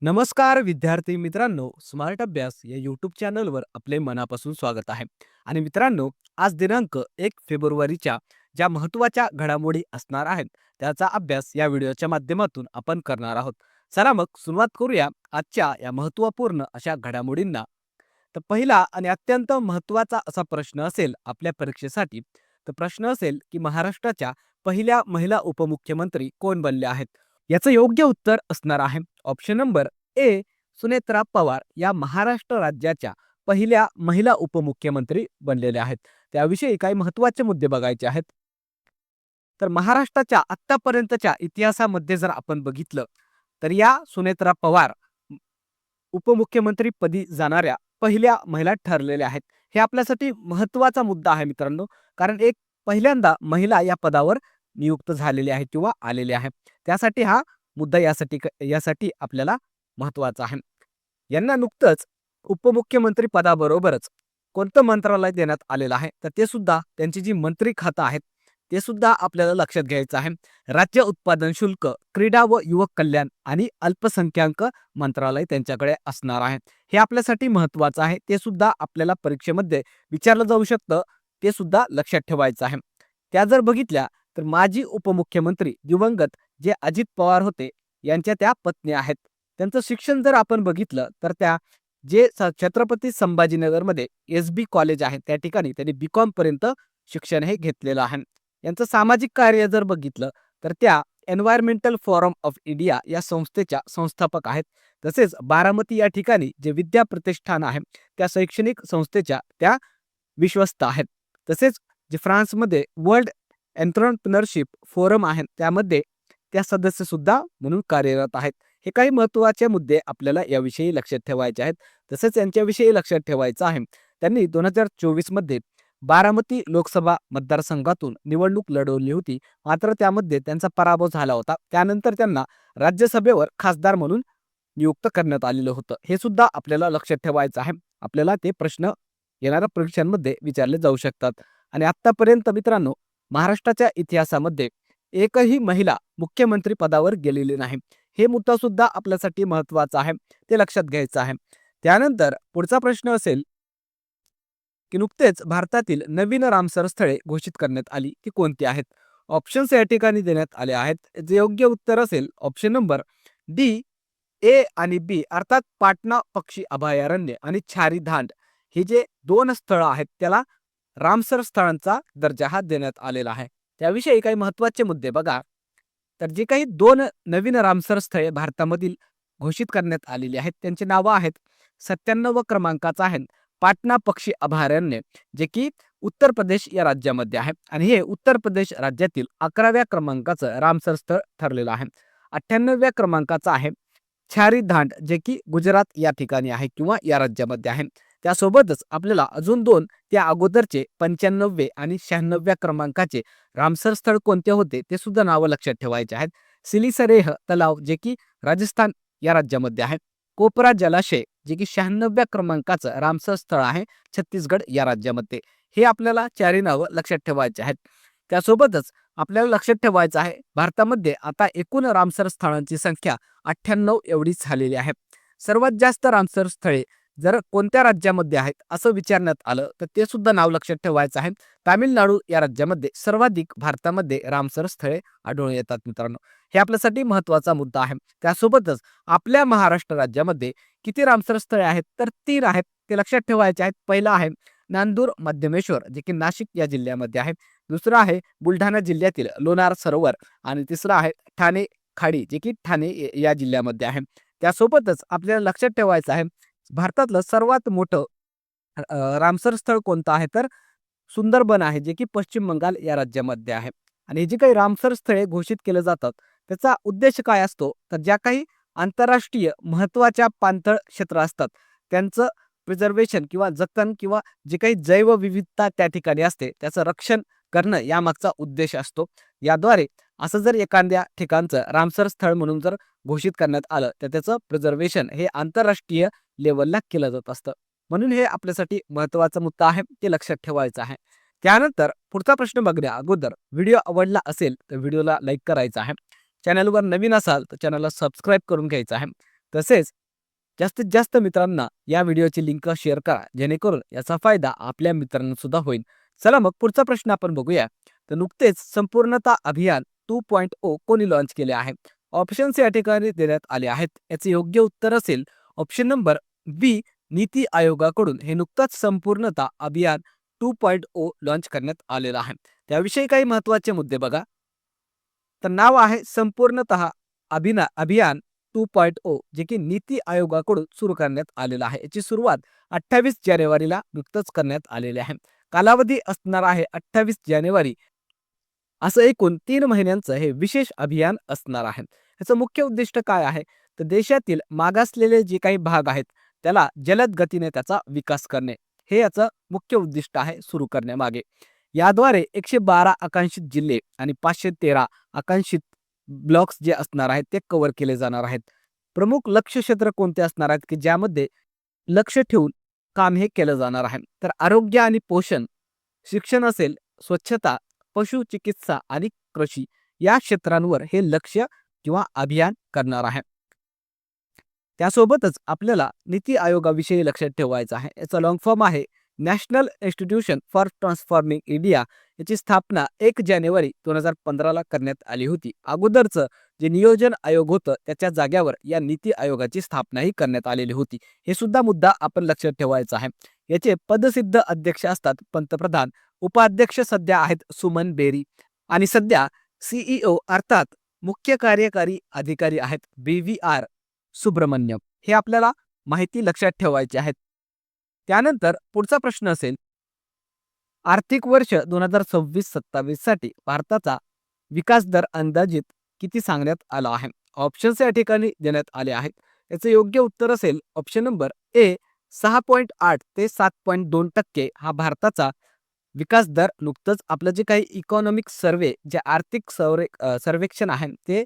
नमस्कार विद्यार्थी मित्रांनो, स्मार्ट अभ्यास या यूट्यूब चॅनलवर आपले मनापासून स्वागत आहे. आणि मित्रांनो, आज दिनांक 1 फेब्रुवारीच्या ज्या महत्त्वाच्या घडामोडी असणार आहेत त्याचा अभ्यास या व्हिडिओच्या माध्यमातून आपण करणार आहोत. चला मग सुरुवात करूया आजच्या या महत्त्वपूर्ण अशा घडामोडींना. तर पहिला आणि अत्यंत महत्त्वाचा असा प्रश्न असेल आपल्या परीक्षेसाठी. तर प्रश्न असेल की महाराष्ट्राच्या पहिल्या महिला उपमुख्यमंत्री कोण बनल्या आहेत. याचं योग्य उत्तर असणार आहे ऑप्शन नंबर ए. सुनेत्रा पवार या महाराष्ट्र राज्याच्या पहिल्या महिला उपमुख्यमंत्री बनलेल्या आहेत. त्याविषयी काही महत्त्वाचे मुद्दे बघायचे आहेत. तर महाराष्ट्राच्या आत्तापर्यंतच्या इतिहासामध्ये जर आपण बघितलं तर या सुनेत्रा पवार उपमुख्यमंत्रीपदी जाणाऱ्या पहिल्या महिला ठरलेल्या आहेत. हे आपल्यासाठी महत्त्वाचा मुद्दा आहे मित्रांनो, कारण एक पहिल्यांदा महिला या पदावर नियुक्त झालेली आहे किंवा आलेली आहे. त्यासाठी हा मुद्दा यासाठी आपल्याला महत्त्वाचा आहे. यांना नुकतंच उपमुख्यमंत्री पदाबरोबरच कोणतं मंत्रालय देण्यात आलेलं आहे, तर ते सुद्धा त्यांची जी मंत्री खातं आहेत ते सुद्धा आपल्याला लक्षात घ्यायचं आहे. राज्य उत्पादन शुल्क, क्रीडा व युवक कल्याण आणि अल्पसंख्याक मंत्रालय त्यांच्याकडे असणार आहे. हे आपल्यासाठी महत्त्वाचं आहे. ते सुद्धा आपल्याला परीक्षेमध्ये विचारलं जाऊ शकतं. ते सुद्धा लक्षात ठेवायचं आहे. त्या जर बघितल्या तर माजी उपमुख्यमंत्री दिवंगत जे अजित पवार होते यांच्या त्या पत्नी आहेत. त्यांचं शिक्षण जर आपण बघितलं तर त्या छत्रपती संभाजीनगरमध्ये एस.बी. कॉलेज आहे त्या ठिकाणी त्यांनी बी.कॉम पर्यंत शिक्षण हे घेतलेलं आहे. यांचं सामाजिक कार्य जर बघितलं तर त्या एन्व्हायरमेंटल फोरम ऑफ इंडिया या संस्थेच्या संस्थापक आहेत. तसेच बारामती या ठिकाणी जे विद्या प्रतिष्ठान आहे त्या शैक्षणिक संस्थेच्या त्या विश्वस्त आहेत. तसेच जे फ्रान्समध्ये वर्ल्ड एंटरप्रेन्योरशिप फोरम आहे त्यामध्ये त्या सदस्य सुद्धा म्हणून कार्यरत आहेत. हे काही महत्त्वाचे मुद्दे आपल्याला याविषयी लक्षात ठेवायचे आहेत. तसेच यांच्याविषयी लक्षात ठेवायचं आहे त्यांनी 2024 मध्ये बारामती लोकसभा मतदारसंघातून निवडणूक लढवली होती. मात्र त्यामध्ये त्यांचा पराभव झाला होता. त्यानंतर त्यांना राज्यसभेवर खासदार म्हणून नियुक्त करण्यात आलेलं होतं. हे सुद्धा आपल्याला लक्षात ठेवायचं आहे. आपल्याला ते प्रश्न येणाऱ्या परीक्षांमध्ये विचारले जाऊ शकतात. आणि आतापर्यंत मित्रांनो, महाराष्ट्राच्या इतिहासामध्ये एकही महिला मुख्यमंत्री पदावर गेलेली नाही. हे मुद्दा सुद्धा आपल्यासाठी महत्त्वाचा आहे. ते लक्षात घ्यायचं आहे. त्यानंतर पुढचा प्रश्न असेल की नुकतेच भारतातील नवीन रामसर स्थळे घोषित करण्यात आली ती कोणती आहेत. ऑप्शन्स या ठिकाणी देण्यात आले आहेत. जे योग्य उत्तर असेल ऑप्शन नंबर डी, ए आणि बी अर्थात पाटणा पक्षी अभयारण्य आणि छारी धांड हे जे दोन स्थळं आहेत त्याला रामसर स्थळांचा दर्जा हा देण्यात आलेला आहे. त्याविषयी काही महत्त्वाचे मुद्दे बघा. तर जे काही दोन नवीन रामसर स्थळे भारतामधील घोषित करण्यात आलेली आहेत त्यांची नावं आहेत. 97 क्रमांकाचा आहे पाटणा पक्षी अभयारण्य जे की उत्तर प्रदेश या राज्यामध्ये आहे आणि हे उत्तर प्रदेश राज्यातील 11व्या क्रमांकाचं रामसर स्थळ ठरलेलं आहे. 98व्या क्रमांकाचा आहे छारी धांड जे की गुजरात या ठिकाणी आहे किंवा या राज्यामध्ये आहे. त्यासोबतच आपल्याला अजून दोन त्या अगोदरचे 95 आणि 96व्या क्रमांकाचे रामसर स्थळ कोणते होते ते सुद्धा नावं लक्षात ठेवायचे आहेत. सिलिसरेह तलाव जे की राजस्थान या राज्यामध्ये आहे. कोपरा जलाशय जे की 96व्या क्रमांकाचं रामसर स्थळ आहे छत्तीसगड या राज्यामध्ये. हे आपल्याला चारही नावं लक्षात ठेवायचे आहेत. त्यासोबतच आपल्याला लक्षात ठेवायचं आहे भारतामध्ये आता एकूण रामसर स्थळांची संख्या 98 एवढीच झालेली आहे. सर्वात जास्त रामसर स्थळे जर कोणत्या राज्यामध्ये आहेत असं विचारण्यात आलं तर ते सुद्धा नाव लक्षात ठेवायचं आहे. तामिळनाडू या राज्यामध्ये सर्वाधिक भारतामध्ये रामसर स्थळे आढळून येतात मित्रांनो. हे आपल्यासाठी महत्त्वाचा मुद्दा आहे. त्यासोबतच आपल्या महाराष्ट्र राज्यामध्ये किती रामसर स्थळे आहेत तर 3 आहेत. ते लक्षात ठेवायचे आहेत. पहिलं आहे नांदूर मध्यमेश्वर जे की नाशिक या जिल्ह्यामध्ये आहे. दुसरं आहे बुलढाणा जिल्ह्यातील लोणार सरोवर आणि तिसरं आहे ठाणे खाडी जे की ठाणे या जिल्ह्यामध्ये आहे. त्यासोबतच आपल्याला लक्षात ठेवायचं आहे भारतातलं सर्वात मोठं रामसर स्थळ कोणतं आहे तर सुंदरबन आहे जे की पश्चिम बंगाल या राज्यामध्ये आहे. आणि हे जे काही रामसर स्थळे घोषित केले जातात त्याचा उद्देश काय असतो तर ज्या काही आंतरराष्ट्रीय महत्त्वाच्या पाणथळ क्षेत्र असतात त्यांचं प्रिझर्वेशन किंवा जतन किंवा जे काही जैवविविधता त्या ठिकाणी असते त्याचं रक्षण करणं यामागचा उद्देश असतो. याद्वारे असं जर एखाद्या ठिकाणचं रामसर स्थळ म्हणून जर घोषित करण्यात आलं तर त्याचं प्रिझर्वेशन हे आंतरराष्ट्रीय लेवलला केलं जात असतं. म्हणून हे आपल्यासाठी महत्त्वाचा मुद्दा आहे. ते लक्षात ठेवायचं आहे. त्यानंतर पुढचा प्रश्न बघण्या अगोदर व्हिडिओ आवडला असेल तर व्हिडिओला लाईक करायचा आहे. चॅनलवर नवीन असाल तर चॅनलला सबस्क्राईब करून घ्यायचं आहे. तसेच जास्तीत जास्त मित्रांना या व्हिडिओची लिंक शेअर करा, जेणेकरून याचा फायदा आपल्या मित्रांना सुद्धा होईल. चला मग पुढचा प्रश्न आपण बघूया. तर नुकतेच संपूर्णता अभियान 2.0 कोणी लॉन्च केले आहे? ऑप्शन्स या ठिकाणी देण्यात आले आहेत. याचे योग्य उत्तर असेल ऑप्शन नंबर बी, नीती आयोगाकडून हे नुकताच संपूर्णता अभियान 2.0 लॉन्च करण्यात आलेलं आहे. त्याविषयी काही महत्त्वाचे मुद्दे बघा. तर नाव आहे संपूर्णतः अभियान 2.0, जे की नीती आयोगाकडून सुरू करण्यात आलेलं आहे. याची सुरुवात 28 जानेवारीला नुकतंच करण्यात आलेली आहे. कालावधी असणार आहे 28 जानेवारी. असं एकूण 3 महिन्यांचं हे विशेष अभियान असणार आहे. याचं मुख्य उद्दिष्ट काय आहे? तर देशातील मागासलेले जे काही भाग आहेत त्याला जलद गतीने त्याचा विकास करणे, हे याचं मुख्य उद्दिष्ट आहे सुरू करण्यामागे. याद्वारे 112 आकांक्षित जिल्हे आणि 513 आकांक्षित ब्लॉक्स जे असणार आहेत ते कव्हर केले जाणार आहेत. प्रमुख लक्ष्य क्षेत्र कोणते असणार आहेत की ज्यामध्ये लक्ष ठेवून काम हे केलं जाणार आहे? तर आरोग्य आणि पोषण, शिक्षण असेल, स्वच्छता, पशु चिकित्सा आणि कृषी या क्षेत्रांवर हे लक्ष्य किंवा अभियान करणार आहे. त्यासोबतच आपल्याला नीती आयोगाविषयी लक्षात ठेवायचं आहे. याचा लॉंग फॉर्म आहे national institution for transforming India. याची स्थापना 1 जानेवारी 2015 ला करण्यात आली होती. अगोदरचं जे नियोजन आयोग होतं त्याच्या जाग्यावर या नीती आयोगाची स्थापनाही करण्यात आलेली होती. हे सुद्धा मुद्दा आपण लक्षात ठेवायचा आहे. याचे पदसिद्ध अध्यक्ष असतात पंतप्रधान, उपाध्यक्ष सध्या आहेत सुमन बेरी आणि सध्या सीईओ अर्थात मुख्य कार्यकारी अधिकारी आहेत BVR सुब्रमण्यम. हे आपल्याला माहिती लक्षात ठेवायची आहेत. त्यानंतर पुढचा प्रश्न असेल, आर्थिक वर्ष 2026-27 साठी भारताचा विकास दर अंदाजित किती सांगण्यात आला आहे? ऑप्शन्स या ठिकाणी देण्यात आले आहेत. याचे योग्य उत्तर असेल ऑप्शन नंबर ए, 6.8 ते 7.2% हा भारताचा विकास दर नुकतंच आपलं जे काही इकॉनॉमिक सर्वे, जे आर्थिक सर्वेक्षण आहे ते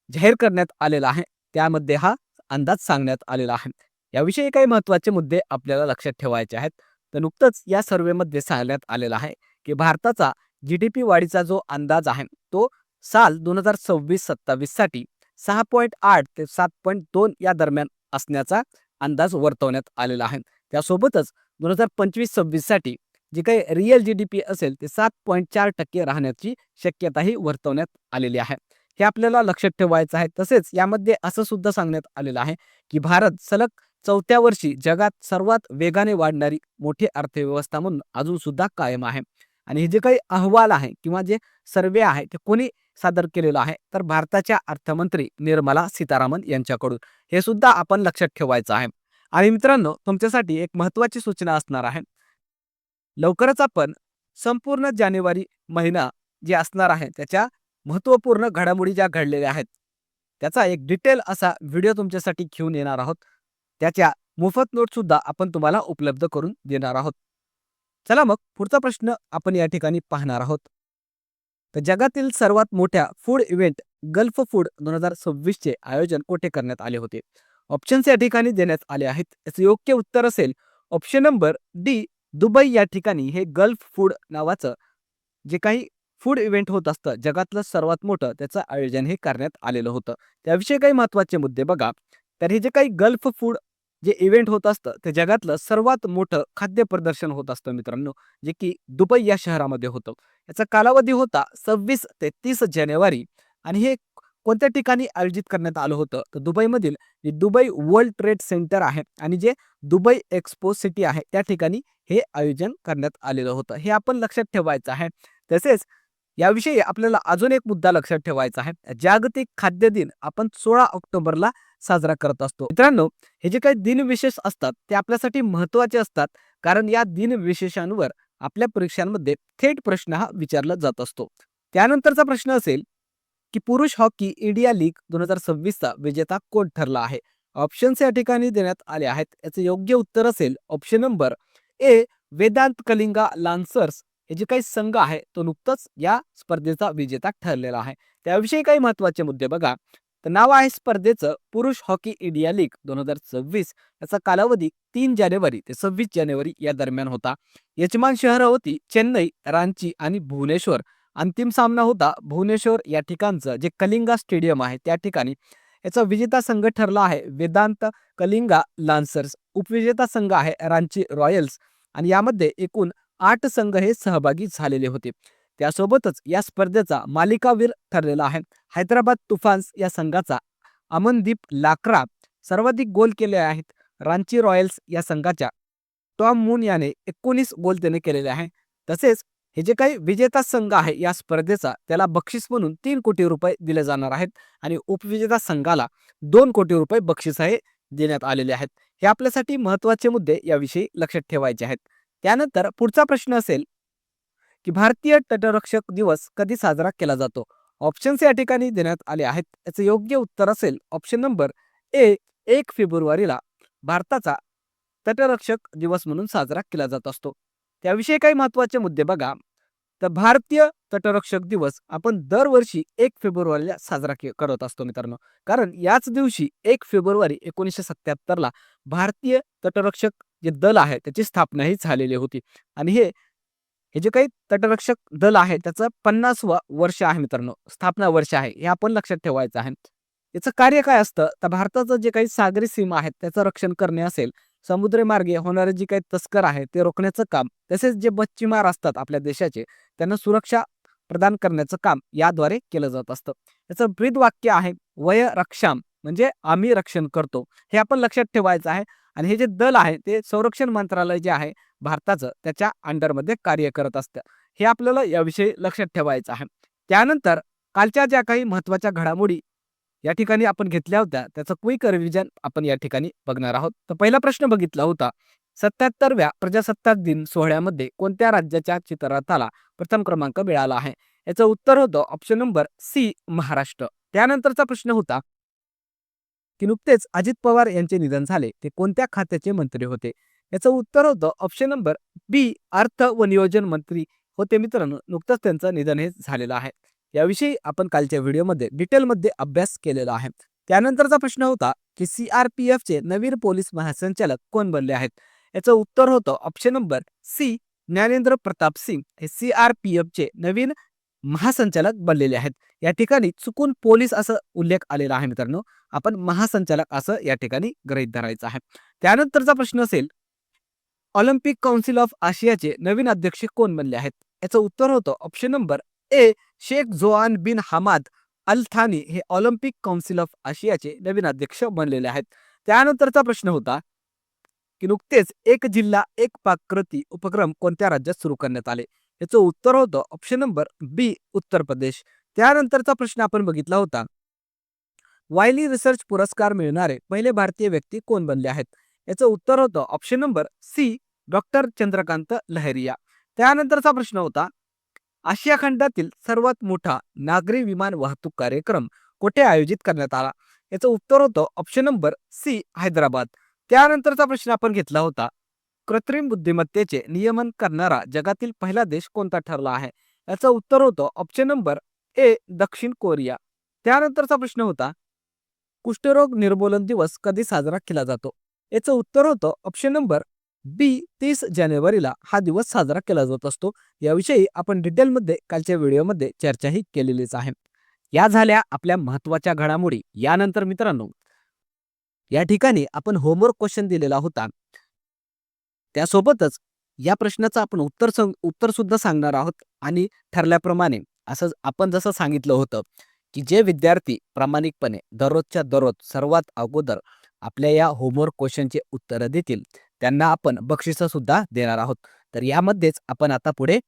जाहीर करण्यात आलेला आहे. त्यामध्ये हा अंदाज सांगण्यात आलेला आहे. याविषयी काही महत्त्वाचे मुद्दे आपल्याला लक्षात ठेवायचे आहेत. तर नुकतंच या सर्वेमध्ये सांगण्यात आलेला आहे की भारताचा GDP वाढीचा जो अंदाज आहे तो साल 2026-27 साठी 6.8 ते 7.2 या दरम्यान असण्याचा अंदाज वर्तवण्यात आलेला आहे. त्यासोबतच 2025-26 साठी जे काही रिअल GDP असेल ते 7.4% राहण्याची शक्यताही वर्तवण्यात आलेली आहे. हे आपल्याला लक्षात ठेवायचं आहे. तसेच यामध्ये असं सुद्धा सांगण्यात आलेलं आहे की भारत सलग 4थ्या वर्षी जगात सर्वात वेगाने वाढणारी मोठी अर्थव्यवस्था म्हणून अजून सुद्धा कायम आहे. आणि हे जे काही अहवाल आहे किंवा जे सर्वे आहे ते कोणी सादर केलेलं आहे? तर भारताच्या अर्थमंत्री निर्मला सीतारामन यांच्याकडून. हे सुद्धा आपण लक्षात ठेवायचं आहे. आणि मित्रांनो, तुमच्यासाठी एक महत्त्वाची सूचना असणार आहे. लवकरच आपण संपूर्ण जानेवारी महिना जे असणार आहे त्याच्या महत्त्वपूर्ण घडामोडी ज्या घडलेल्या आहेत त्याचा एक डिटेल असा व्हिडिओ तुमच्यासाठी घेऊन येणार आहोत. त्याच्या मोफत नोट सुद्धा आपण तुम्हाला उपलब्ध करून देणार आहोत. चला मग पुढचा प्रश्न आपण या ठिकाणी पाहणार आहोत. तर जगातील सर्वात मोठ्या फूड इव्हेंट गल्फ फूड 2026 चे आयोजन कुठे करण्यात आले होते? ऑप्शन्स या ठिकाणी देण्यात आले आहेत. याचे योग्य उत्तर असेल ऑप्शन नंबर डी, दुबई या ठिकाणी हे गल्फ फूड नावाचं जे काही फूड इव्हेंट होत असतं जगातलं सर्वात मोठं, त्याचं आयोजन हे करण्यात आलेलं होतं. त्याविषयी काही महत्त्वाचे मुद्दे बघा. तर हे जे काही गल्फ फूड जे इव्हेंट होत असतं ते जगातलं सर्वात मोठं खाद्य प्रदर्शन होत असतं मित्रांनो, जे की दुबई या शहरामध्ये होतं. याचा कालावधी होता 26 ते 30 जानेवारी आणि हे कोणत्या ठिकाणी आयोजित करण्यात आलं होतं? तर दुबईमधील जे दुबई वर्ल्ड ट्रेड सेंटर आहे आणि जे दुबई एक्सपो सिटी आहे त्या ठिकाणी हे आयोजन करण्यात आलेलं होतं. हे आपण लक्षात ठेवायचं आहे. तसेच याविषयी आपल्याला अजून एक मुद्दा लक्षात ठेवायचा आहे. जागतिक खाद्य दिन आपण 16 ऑक्टोबरला साजरा करत असतो. मित्रांनो, हे जे काही दिनविशेष असतात ते आपल्यासाठी महत्त्वाचे असतात, कारण या दिनविशेषांवर आपल्या परीक्षांमध्ये थेट प्रश्न हा विचारला जात असतो. त्यानंतरचा प्रश्न असेल की पुरुष हॉकी इंडिया लीग 2026 चा विजेता कोण ठरला आहे? ऑप्शन्स या ठिकाणी देण्यात आले आहेत. याचे योग्य उत्तर असेल option number A, Vedanta Kalinga Lancers. हे जे काही संघ आहे तो नुकताच या स्पर्धेचा विजेता ठरलेला आहे. त्याविषयी काही महत्त्वाचे मुद्दे बघा. तर नाव आहे स्पर्धेचं पुरुष हॉकी इंडिया लीग 2026. याचा कालावधी 3 जानेवारी ते 26 जानेवारी या दरम्यान होता. यजमान शहरं होती चेन्नई, रांची आणि भुवनेश्वर. अंतिम सामना होता भुवनेश्वर या ठिकाणचं जे कलिंगा स्टेडियम आहे त्या ठिकाणी. याचा विजेता संघ ठरला आहे वेदांत कलिंगा लान्सर्स. उपविजेता संघ आहे रांची रॉयल्स आणि यामध्ये एकूण 8 संघ हे सहभागी झालेले होते. त्यासोबतच या स्पर्धेचा मालिकावीर ठरलेला आहे हैदराबाद तुफान्स या संघाचा अमनदीप लाक्रा. सर्वाधिक गोल केले आहेत रांची रॉयल्स या संघाच्या टॉम मून याने 19 गोल त्याने केलेले आहे. तसेच हे जे काही विजेता संघ आहे या स्पर्धेचा त्याला बक्षीस म्हणून 3 कोटी रुपये दिले जाणार आहेत आणि उपविजेता संघाला 2 कोटी रुपये बक्षीस हे देण्यात आलेले आहेत. हे आपल्यासाठी महत्त्वाचे मुद्दे याविषयी लक्षात ठेवायचे आहेत. त्यानंतर पुढचा प्रश्न असेल की भारतीय तटरक्षक दिवस कधी साजरा केला जातो. ऑप्शन्स या ठिकाणी देण्यात आले आहेत. याचं योग्य उत्तर असेल ऑप्शन नंबर ए 1 फेब्रुवारीला भारताचा तटरक्षक दिवस म्हणून साजरा केला जात असतो. त्याविषयी काही महत्त्वाचे मुद्दे बघा. तर भारतीय तटरक्षक दिवस आपण दरवर्षी 1 फेब्रुवारीला साजरा करत असतो मित्रांनो. कारण याच दिवशी 1 फेब्रुवारी 1977 ला भारतीय तटरक्षक जे दल आहे त्याची स्थापनाही झालेली होती आणि हे जे काही तटरक्षक दल आहे त्याचं 50वा वर्ष आहे मित्रांनो, स्थापना वर्ष आहे. हे आपण लक्षात ठेवायचं आहे. याचं कार्य काय असतं तर भारताचं जे काही सागरी सीमा आहेत त्याचं रक्षण करणे असेल, समुद्रमार्गे होणारे जे काही तस्कर आहेत ते रोखण्याचं काम, तसेच जे मच्छीमार असतात आपल्या देशाचे त्यांना सुरक्षा प्रदान करण्याचं काम याद्वारे केलं जात असतं. याचं ब्रीद वाक्य आहे वय रक्षाम, म्हणजे आम्ही रक्षण करतो. हे आपण लक्षात ठेवायचं आहे. आणि हे जे दल आहे ते संरक्षण मंत्रालय जे आहे भारताचं त्याच्या अंडरमध्ये कार्य करत असतं. हे आपल्याला याविषयी लक्षात ठेवायचं आहे. त्यानंतर कालच्या ज्या काही महत्त्वाच्या घडामोडी या ठिकाणी आपण घेतल्या होत्या त्याचं क्विक रिव्हिजन आपण या ठिकाणी बघणार आहोत. तर पहिला प्रश्न बघितला होता 77व्या प्रजासत्ताक दिन सोहळ्यामध्ये कोणत्या राज्याच्या चित्ररथाला प्रथम क्रमांक मिळाला आहे. याचं उत्तर होतं ऑप्शन नंबर सी महाराष्ट्र. त्यानंतरचा प्रश्न होता की नुकतेच अजित पवार यांचे निधन झाले ते कोणत्या खात्याचे मंत्री होते. याचं उत्तर होतं ऑप्शन नंबर बी अर्थ व नियोजन मंत्री होते मित्रांनो. नुकतंच त्यांचं निधन हे झालेलं आहे. याविषयी आपण कालच्या व्हिडिओमध्ये डिटेलमध्ये अभ्यास केलेला आहे. त्यानंतरचा प्रश्न होता की सीआरपीएफचे नवीन पोलीस महासंचालक कोण बनले आहेत. याचं उत्तर होतं option number C Gyanendra Pratap Singh हे सीआरपीएफचे नवीन महासंचालक बनलेले आहेत. या ठिकाणी चुकून पोलीस असं उल्लेख आलेला आहे मित्रांनो, आपण महासंचालक असं या ठिकाणी गृहीत धरायचं आहे. त्यानंतरचा प्रश्न असेल ऑलिम्पिक काउन्सिल ऑफ आशियाचे नवीन अध्यक्ष कोण बनले आहेत. याचं उत्तर होतं option number A Sheikh Joaan bin Hamad Al Thani हे ऑलिम्पिक काउन्सिल ऑफ आशियाचे नवीन अध्यक्ष बनलेले आहेत. त्यानंतरचा प्रश्न होता की नुकतेच एक जिल्हा एक पाककृती उपक्रम कोणत्या राज्यात सुरू करण्यात आले. याचं उत्तर होतं ऑप्शन नंबर बी उत्तर प्रदेश. त्यानंतरचा प्रश्न आपण बघितला होता वायली रिसर्च पुरस्कार मिळणारे पहिले भारतीय व्यक्ती कोण बनले आहेत. याचं उत्तर होतं option number C doctor Chandrakant Lahariya. त्यानंतरचा प्रश्न होता आशिया खंडातील सर्वात मोठा नागरी विमान वाहतूक कार्यक्रम कुठे आयोजित करण्यात आला. याचं उत्तर होतं ऑप्शन नंबर सी हैदराबाद. त्यानंतरचा प्रश्न आपण घेतला होता कृत्रिम बुद्धिमत्तेचे नियमन करणारा जगातील पहिला देश कोणता ठरला आहे. याचं उत्तर होतं ऑप्शन नंबर ए दक्षिण कोरिया. त्यानंतरचा प्रश्न होता कुष्ठरोग निर्मूलन दिवस कधी साजरा केला जातो. याचं उत्तर होतं ऑप्शन नंबर बी 30 जानेवारीला हा दिवस साजरा केला जात असतो. याविषयी आपण डिटेलमध्ये कालच्या व्हिडिओमध्ये चर्चाही केलेलीच आहे. या झाल्या आपल्या महत्त्वाच्या घडामोडी. यानंतर मित्रांनो या ठिकाणी आपण होमवर्क क्वेश्चन दिलेला होता, त्यासोबतच या प्रश्नाचं आपण उत्तर सुद्धा सांगणार आहोत. आणि ठरल्याप्रमाणे असं आपण जसं सांगितलं होतं की जे विद्यार्थी प्रामाणिकपणे दररोजच्या दररोज सर्वात अगोदर आपल्या या होमवर्क क्वेश्चनचे उत्तरं देतील त्यांना आपण बक्षिसं सुद्धा देणार आहोत. तर यामध्येच आपण आता पुढे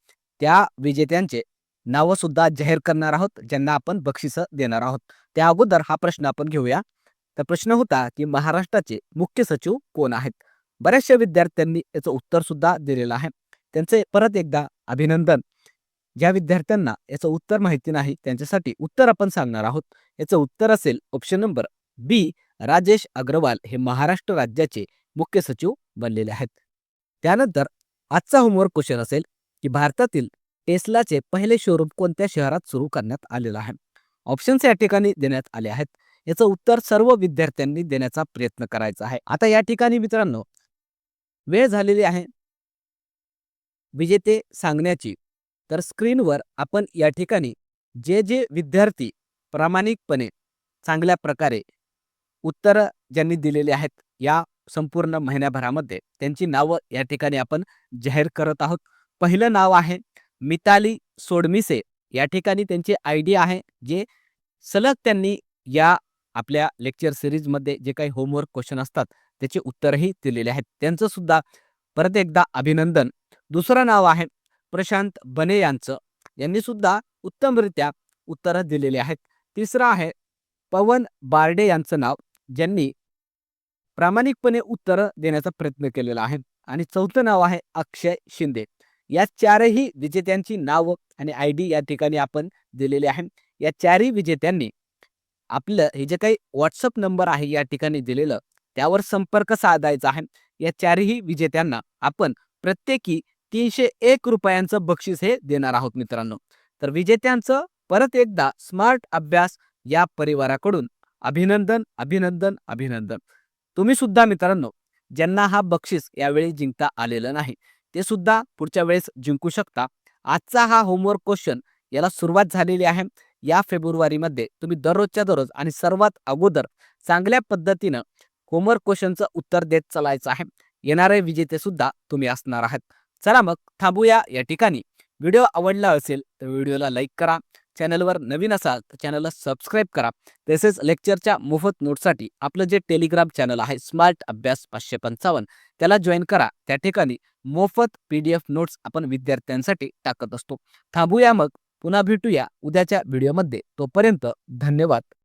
त्या विजेत्यांचे नावं सुद्धा जाहीर करणार आहोत ज्यांना आपण बक्षिसं देणार आहोत. त्या अगोदर हा प्रश्न आपण घेऊया. तर प्रश्न होता की महाराष्ट्राचे मुख्य सचिव कोण आहेत. बऱ्याचशा विद्यार्थ्यांनी याचं उत्तर सुद्धा दिलेलं आहे. त्यांचे परत एकदा अभिनंदन. ज्या विद्यार्थ्यांना याचं उत्तर माहिती नाही त्यांच्यासाठी उत्तर आपण सांगणार आहोत. याचं उत्तर असेल ऑप्शन नंबर बी राजेश अग्रवाल हे महाराष्ट्र राज्याचे मुख्य सचिव बनलेले आहेत. त्यानंतर आजचा होमवर्क क्वेश्चन असेल की भारतातील टेस्लाचे पहिले शोरूम कोणत्या शहरात सुरू करण्यात आलेलं आहे. ऑप्शन्स या ठिकाणी देण्यात आले आहेत. याचं उत्तर सर्व विद्यार्थ्यांनी देण्याचा प्रयत्न करायचा आहे. आता या ठिकाणी मित्रांनो वेळ झालेली आहे विजेते सांगण्याची. तर स्क्रीनवर आपण या ठिकाणी जे विद्यार्थी प्रामाणिकपणे चांगल्या प्रकारे उत्तरं ज्यांनी दिलेली आहेत या संपूर्ण महिन्याभरामध्ये त्यांची नावं या ठिकाणी आपण जाहीर करत आहोत. पहिलं नाव आहे मिताली सोडमिसे. या ठिकाणी त्यांची आयडी आहे, जे सलग त्यांनी या आपल्या लेक्चर सीरीजमध्ये जे काही होमवर्क क्वेश्चन असतात त्याचे उत्तरही दिलेले आहेत. त्यांचं सुद्धा परत एकदा अभिनंदन. दुसरं नाव आहे प्रशांत बने यांचं. यांनी सुद्धा उत्तमरित्या उत्तरं दिलेली आहेत. तिसरं आहे पवन बारडे यांचं नाव, ज्यांनी प्रामाणिकपणे उत्तरं देण्याचा प्रयत्न केलेला आहे. आणि चौथं नाव आहे अक्षय शिंदे. या चारही विजेत्यांची नावं आणि आयडी या ठिकाणी आपण दिलेली आहे. या चारही विजेत्यांनी आपलं हे जे काही व्हॉट्सअप नंबर आहे या ठिकाणी दिलेलं, त्यावर संपर्क साधायचा आहे. या चारही विजेत्यांना आपण प्रत्येकी ₹301 बक्षीस हे देणार आहोत मित्रांनो. तर विजेत्यांचं परत एकदा स्मार्ट अभ्यास या परिवाराकडून अभिनंदन, अभिनंदन, अभिनंदन. तुम्ही सुद्धा मित्रांनो, ज्यांना हा बक्षीस यावेळी जिंकता आलेलं नाही, ते सुद्धा पुढच्या वेळेस जिंकू शकता. आजचा हा होमवर्क क्वेश्चन याला सुरुवात झालेली आहे. या फेब्रुवारीमध्ये तुम्ही दररोजच्या दररोज आणि सर्वात अगोदर चांगल्या पद्धतीनं होमवर्क क्वेश्चनचं उत्तर देत चालायचं आहे. येणारे विजेते सुद्धा तुम्ही असणार आहात. चला मग थांबूया या ठिकाणी. व्हिडिओ आवडला असेल तर व्हिडिओला लाईक करा. चॅनलवर नवीन असाल तर चॅनलला सबस्क्राईब करा. तसेच लेक्चरच्या मोफत नोट्ससाठी आपलं जे टेलिग्राम चॅनल आहे स्मार्ट अभ्यास 555 त्याला जॉईन करा. त्या ठिकाणी मोफत PDF नोट्स आपण विद्यार्थ्यांसाठी टाकत असतो. थांबूया मग. पुन्हा भेटूया उद्याच्या व्हिडिओमध्ये. तोपर्यंत धन्यवाद.